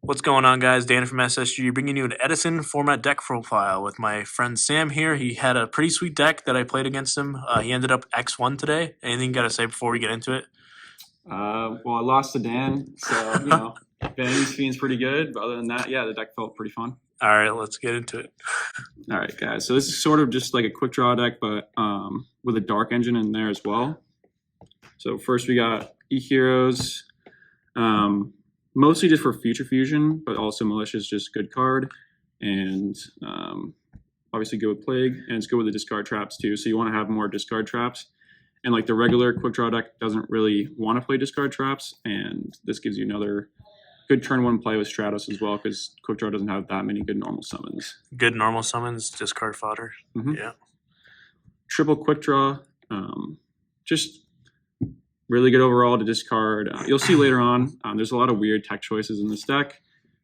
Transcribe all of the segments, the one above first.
What's going on, guys? Dan from SSG bringing you an Edison format deck profile with my friend Sam here. He had a pretty sweet deck that I played against him. He ended up X1 today. Anything you got to say before we get into it? Well, I lost to Dan, so, Vanity's Fiend's pretty good. But other than that, yeah, the deck felt pretty fun. All right, let's get into it. All right, guys. So this is sort of just like a quick draw deck, but with a dark engine in there as well. So first we got E-Heroes. Mostly just for future fusion, but also malicious, just good card. And obviously good with plague, and it's good with the discard traps too. So you want to have more discard traps. And like the regular quick draw deck doesn't really want to play discard traps, and this gives you another good turn one play with Stratos as well, because quick draw doesn't have that many good normal summons. Good normal summons, discard fodder. Mm-hmm. Yeah. Triple quick draw, just really good overall to discard. You'll see later on, there's a lot of weird tech choices in this deck.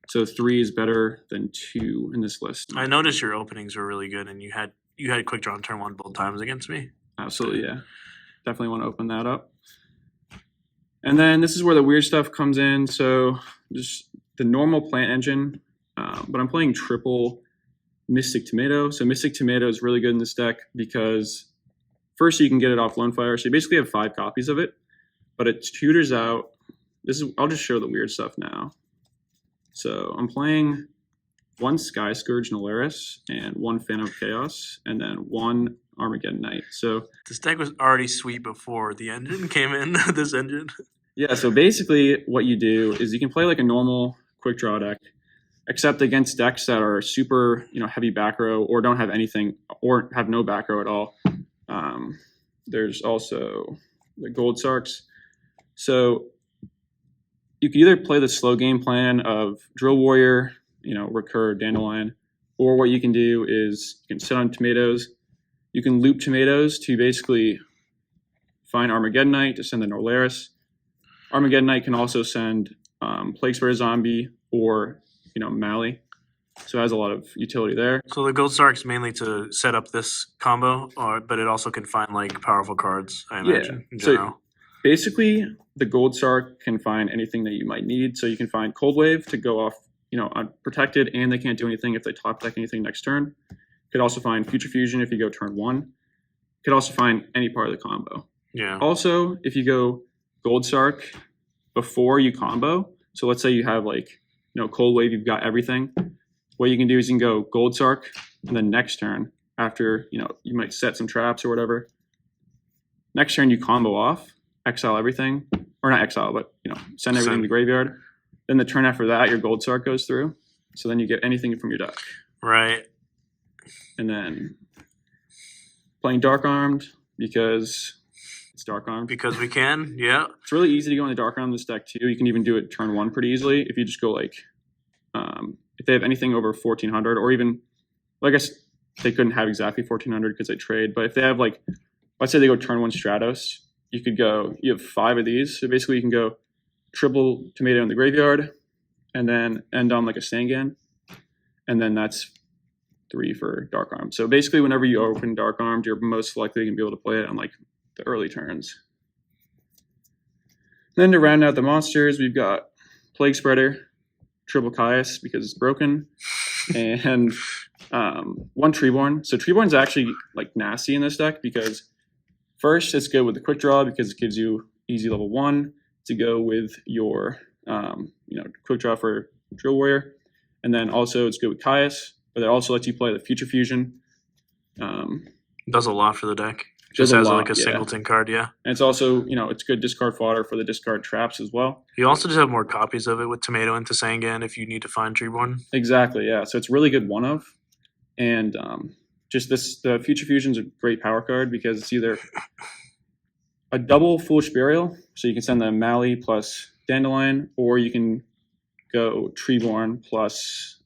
So 3 is better than 2 in this list. I noticed your openings were really good, and you had quick draw on turn 1 both times against me. Absolutely, yeah. Definitely want to open that up. And then this is where the weird stuff comes in. So just the normal plant engine, but I'm playing triple Mystic Tomato. So Mystic Tomato is really good in this deck because first you can get it off Lonefire. So you basically have 5 copies of it, but it tutors out. I'll just show the weird stuff now. So I'm playing 1 Sky Scourge Norleras and 1 Phantom Chaos, and then 1 Armageddon Knight. So this deck was already sweet before the engine came in. This engine. Yeah. So basically, what you do is you can play like a normal quick draw deck, except against decks that are super, heavy back row or don't have anything or have no back row at all. There's also the Gold Sarks. So you can either play the slow game plan of Drill Warrior, recur Dandelion, or what you can do is you can sit on tomatoes. You can loop tomatoes to basically find Armageddon Knight to send the Norleras. Armageddon Knight can also send plaguespreader zombie or Mally. So it has a lot of utility there. So the Gold Sark's mainly to set up this combo, but it also can find like powerful cards, I imagine, in general. So basically, the Gold Sark can find anything that you might need. So you can find Cold Wave to go off, unprotected, and they can't do anything if they top deck anything next turn. Could also find Future Fusion if you go turn 1. Could also find any part of the combo. Yeah. Also, if you go Gold Sark before you combo, so let's say you have Cold Wave, you've got everything. What you can do is you can go Gold Sark, and then next turn, after you might set some traps or whatever. Next turn you combo off, exile everything, or not exile, but send everything to the graveyard. Then the turn after that, your Gold Sark goes through. So then you get anything from your deck. Right. And then playing Dark Armed because it's Dark Armed. Because we can, yeah. It's really easy to go in the Dark Armed this deck too. You can even do it turn 1 pretty easily if you just go if they have anything over 1400, or even, I guess they couldn't have exactly 1400 because they trade, but if they have let's say they go turn 1 Stratos, you have 5 of these. So basically you can go triple tomato in the graveyard and then end on a sangan, and then that's 3 for Dark Armed. So basically whenever you open Dark Armed, you're most likely going to be able to play it on the early turns. Then to round out the monsters, we've got plaguespreader, triple caius because it's broken, and 1 treeborn. So treeborn's actually nasty in this deck because first it's good with the quick draw because it gives you easy level 1 to go with your quick draw for Drill Warrior, and then also it's good with caius, but it also lets you play the Future Fusion. Does a lot for the deck. Just has a singleton card, yeah. And it's also, it's good discard fodder for the discard traps as well. You also just have more copies of it with Tomato into Sangan if you need to find Treeborn. Exactly, yeah. So it's really good one of. And the Future Fusion's a great power card because it's either a double Foolish Burial, so you can send the Mally plus Dandelion, or you can go Treeborn plus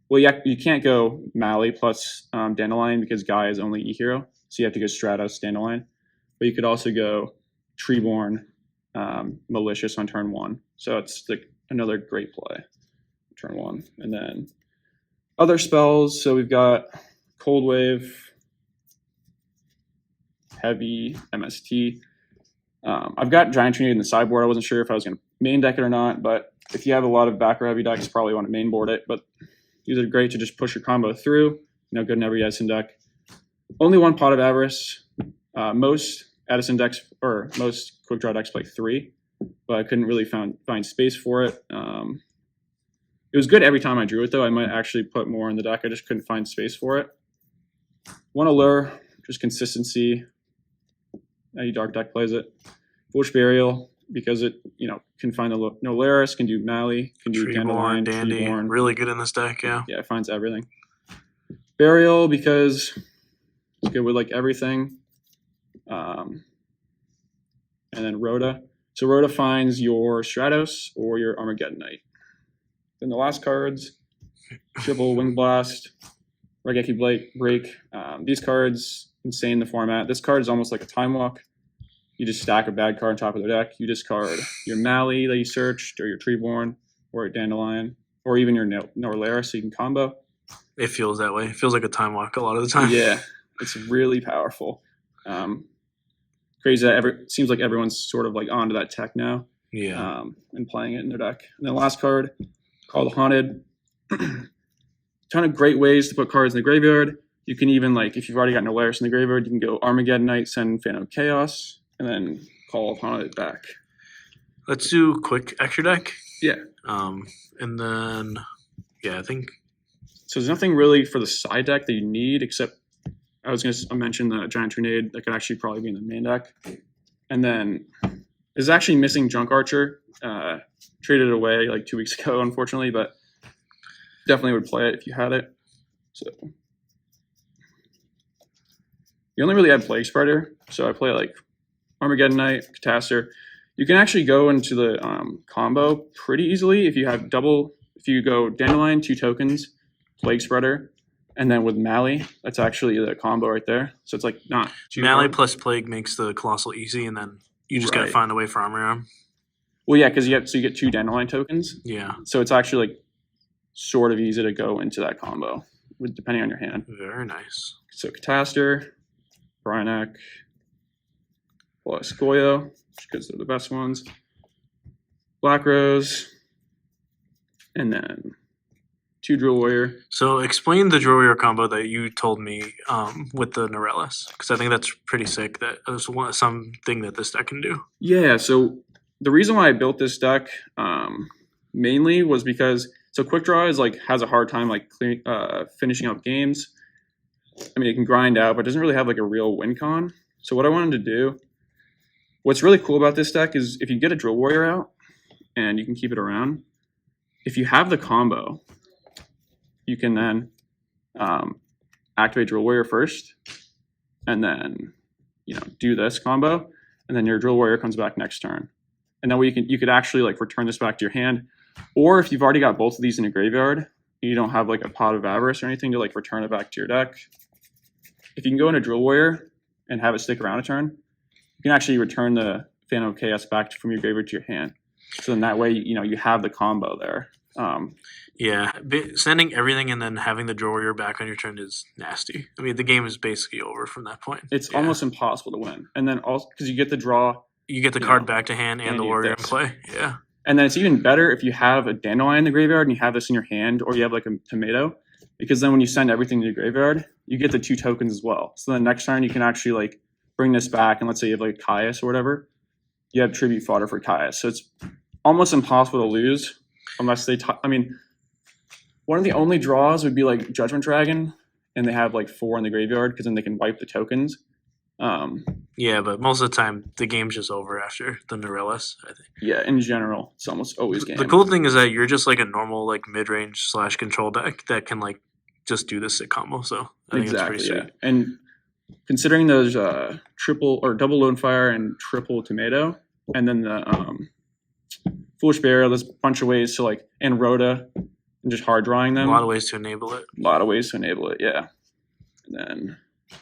you can't go Mally plus Dandelion because Guy is only E-Hero, so you have to go Stratos, Dandelion. But you could also go Treeborn, Malicious on turn 1. So it's another great play, turn 1. And then other spells, so we've got Cold Wave, Heavy, MST. I've got Giant Trinity in the sideboard. I wasn't sure if I was going to main deck it or not, but if you have a lot of back row heavy decks, probably want to mainboard it, but these are great to just push your combo through. Good in every Edison deck. Only one pot of avarice. Most Edison decks or most Quickdraw decks play 3, but I couldn't really find space for it. It was good every time I drew it, though. I might actually put more in the deck. I just couldn't find space for it. One allure, just consistency. Any dark deck plays it. Foolish Burial, because it can find the Norleras, can do Mally, can do Treeborn, Dandelion, Dandy, Treeborn. really good in this deck. Yeah. Yeah, it finds everything. Burial, because it's good with like everything. And then Rhoda. So Rhoda finds your Stratos or your Armageddon Knight. Then the last cards, triple Wing Blast, raigeki break. These cards, insane in the format. This card is almost like a time walk. You just stack a bad card on top of the deck. You discard your Mally that you searched, or your Treeborn, or your Dandelion, or even your Norleras, so you can combo. It feels that way. It feels like a time walk a lot of the time. Yeah, it's really powerful. Crazy that seems like everyone's sort of like onto that tech now. Yeah. And playing it in their deck. And then the last card, called Haunted. Ton of great ways to put cards in the graveyard. You can even, like, if you've already got Norleras in the graveyard, you can go Armageddon Knight, send Phantom Chaos, and then call Haunted back. Let's do quick extra deck. Yeah. And then, I think. So there's nothing really for the side deck that you need, except I was going to mention the Giant Tornado that could actually probably be in the main deck. And then is actually missing Junk Archer. Traded it away like 2 weeks ago, unfortunately, but definitely would play it if you had it. So you only really had plaguespreader, so I play like Armageddon Knight, catastor. You can actually go into the combo pretty easily if you have double. If you go Dandelion, 2 tokens, plaguespreader, and then with Mally, that's actually the combo right there. So it's like not too Mally hard. plus plague makes the colossal easy, and then you just gotta find a way for armory arm. Well, yeah, because you get 2 Dandelion tokens. Yeah. So it's actually like sort of easy to go into that combo, depending on your hand. Very nice. So catastor, brionac, plus goyo, because they're the best ones. Black Rose, and then 2 Drill Warrior. So explain the Drill Warrior combo that you told me with the Norleras, because I think that's pretty sick. That is something that this deck can do. Yeah, so the reason why I built this deck mainly was because Quickdraw is has a hard time finishing up games. I mean, it can grind out, but doesn't really have like a real win con. So what I wanted to do, what's really cool about this deck is if you get a Drill Warrior out and you can keep it around, if you have the combo, you can then activate Drill Warrior first, and then do this combo, and then your Drill Warrior comes back next turn. And that way you could actually return this back to your hand. Or if you've already got both of these in a graveyard, you don't have a pot of avarice or anything to return it back to your deck. If you can go into Drill Warrior and have it stick around a turn, you can actually return the Phantom Chaos back from your graveyard to your hand. So then that way you have the combo there. Sending everything and then having the Drill Warrior back on your turn is nasty. I mean, the game is basically over from that point. It's almost impossible to win. And then also because you get the draw. You get the card back to hand and the warrior in play. Yeah. And then it's even better if you have a Dandelion in the graveyard and you have this in your hand, or you have a tomato, because then when you send everything to the graveyard, you get the 2 tokens as well. So then next turn you can actually bring this back, and let's say you have caius or whatever, you have tribute fodder for caius. So it's almost impossible to lose unless they. One of the only draws would be Judgment Dragon, and they have 4 in the graveyard because then they can wipe the tokens. But most of the time the game's just over after the Norleras, I think. Yeah, in general, it's almost always game. The cool thing is that you're just a normal mid-range / control deck that can just do this sick combo. So I think it's pretty sweet. And considering those triple or double lonefire and triple tomato, and then the foolish burial, there's a bunch of ways to and Rhoda, and just hard drawing them. A lot of ways to enable it. Yeah. And then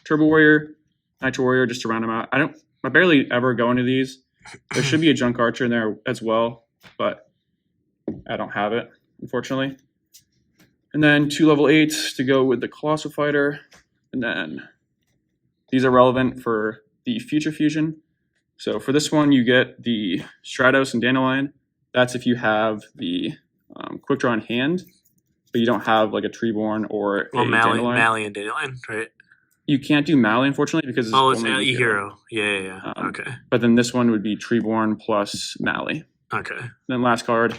Turbo Warrior, Nitro Warrior, just to round them out. I barely ever go into these. There should be a Junk Archer in there as well, but I don't have it, unfortunately. And then 2 level 8s to go with the Colossal Fighter. And then these are relevant for the Future Fusion. So for this one, you get the Stratos and Dandelion, That's if you have the Quickdraw in hand, but you don't have like a treeborn or Well, a Mally dandelion. and Dandelion, right? You can't do Mally, unfortunately, because it's Oh, it's only Yugioh. Yeah. Okay. But then this one would be treeborn plus Mally. Okay. Then last card,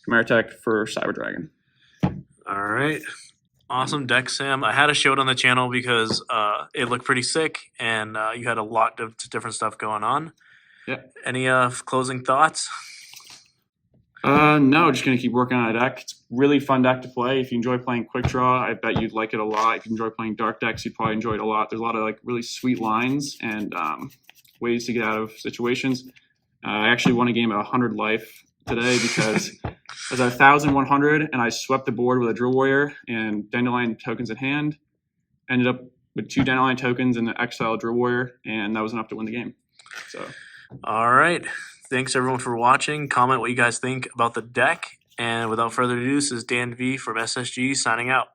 Chimera for Cyber Dragon. All right. Awesome deck, Sam. I had to show it on the channel because it looked pretty sick, and you had a lot of different stuff going on. Yeah. Any closing thoughts? No, just gonna keep working on a deck. It's a really fun deck to play. If you enjoy playing Quick Draw, I bet you'd like it a lot. If you enjoy playing dark decks, you'd probably enjoy it a lot. There's a lot of like really sweet lines and ways to get out of situations. I actually won a game at 100 life today because I was at 1,100 and I swept the board with a Drill Warrior and Dandelion tokens in hand. Ended up with 2 Dandelion tokens and the Exile Drill Warrior, and that was enough to win the game. So, all right. Thanks everyone for watching. Comment what you guys think about the deck. And without further ado, this is Dan V from SSG signing out.